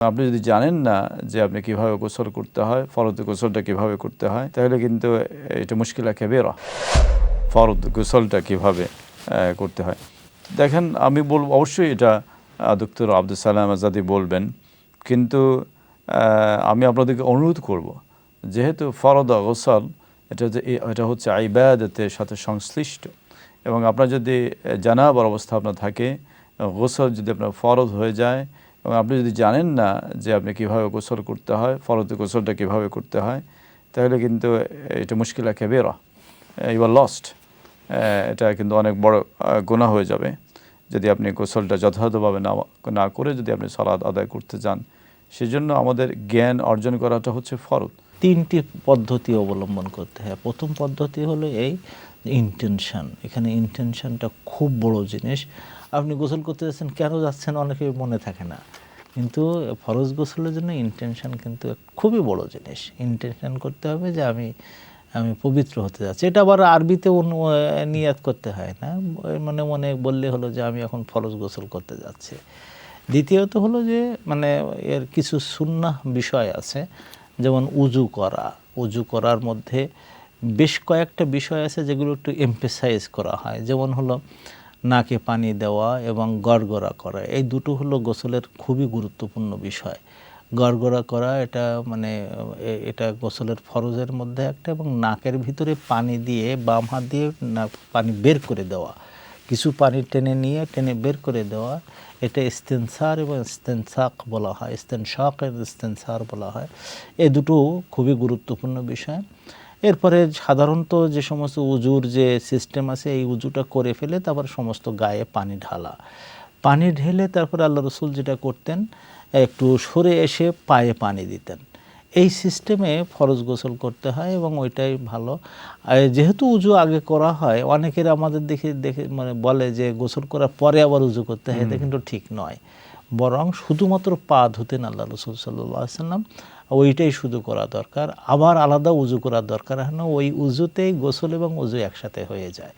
আপনি যদি জানেন না যে আপনি কিভাবে গোসল করতে হয়, ফরজ গোসলটা কিভাবে করতে হয়, তাহলে কিন্তু এটা মুশকিলা কাবীরা। ফরজ গোসলটা কিভাবে করতে হয়। দেখেন, আমি বলব অবশ্যই এটা ডক্টর আব্দুল সালাম আজাদি বলবেন, কিন্তু আমি আপনাদেরকে অনুরোধ করব, যেহেতু ফরজ গোসল এটা হচ্ছে ইবাদতের সাথে সংশ্লিষ্ট, এবং আপনার যদি জানাবার অবস্থা আপনার থাকে, গোসল যদি আপনার ফরজ হয়ে যায় এবং আপনি যদি জানেন না যে আপনি কিভাবে গোসল করতে হয়, ফরজ গোসলটা কিভাবে করতে হয়, তাহলে কিন্তু এটা মুশকিলা কাবীরা, ইউ আর লস্ট। এটা কিন্তু অনেক বড় গুনাহ হয়ে যাবে যদি আপনি গোসলটা যথাযথভাবে না করে যদি আপনি সালাত আদায় করতে যান। সেজন্য আমাদের জ্ঞান অর্জন করাটা হচ্ছে ফরজ। তিনটি পদ্ধতি অবলম্বন করতে হয়। প্রথম পদ্ধতি হলো এই ইন্টেনশন। এখানে ইন্টেনশনটা খুব বড় জিনিস। আপনি গোসল করতে যাচ্ছেন, কেন যাচ্ছেন অনেকের মনে থাকে না, কিন্তু ফরজ গোসলের জন্য ইন্টেনশন কিন্তু খুবই বড় জিনিস। ইন্টেনশন করতে হবে যে আমি পবিত্র হতে যাচ্ছি। এটা আবার আরবিতে নিয়াত করতে হয় না, মানে মনে বললে হলো যে আমি এখন ফরজ গোসল করতে যাচ্ছি। দ্বিতীয়ত হলো যে এর কিছু সুন্নাহ বিষয় আছে, যেমন উজু করার মধ্যে বেশ কয়েকটা বিষয় আছে যেগুলো একটু এমফেসাইজ করা হয়। যেমন হলো নাকে পানি দেওয়া এবং গড়গড়া করা, এই দুটো হলো গোসলের খুবই গুরুত্বপূর্ণ বিষয়। গড়গড়া করা এটা গোসলের ফরজের মধ্যে একটা, এবং নাকের ভিতরে পানি দিয়ে বাম হাত দিয়ে পানি বের করে দেওয়া, কিছু পানি টেনে বের করে দেওয়া, এটা ইস্তেনসার এবং ইস্তেনসাক বলা হয়, ইস্তেনশাক এবং ইস্তেনসার বলা হয়। এই দুটো খুবই গুরুত্বপূর্ণ বিষয়। এরপরে সাধারণত যে সমস্ত উজুর যে সিস্টেম আছে, এই উজুটা করে ফেলে তারপর সমস্ত গায়ে পানি ঢেলে তারপরে আল্লাহ রসুল যেটা করতেন, একটু সরে এসে পায়ে পানি দিতেন। এই সিস্টেমে ফরজ গোসল করতে হয় এবং ওইটাই ভালো। যেহেতু উজু আগে করা হয়, অনেকের আমাদের দেখে বলে যে গোসল করার পরে আবার উজু করতে হয়, এটা কিন্তু ঠিক নয়। বরং শুধুমাত্র পা ধুতেন আল্লাহ রসুল সাল্লাল্লাহু আলাইহি ওয়াসাল্লাম, ওইটাই শুধু করা দরকার, আবার আলাদা উজু করার দরকার হয় না। ওই উজুতেই গোসল এবং উজু একসাথে হয়ে যায়।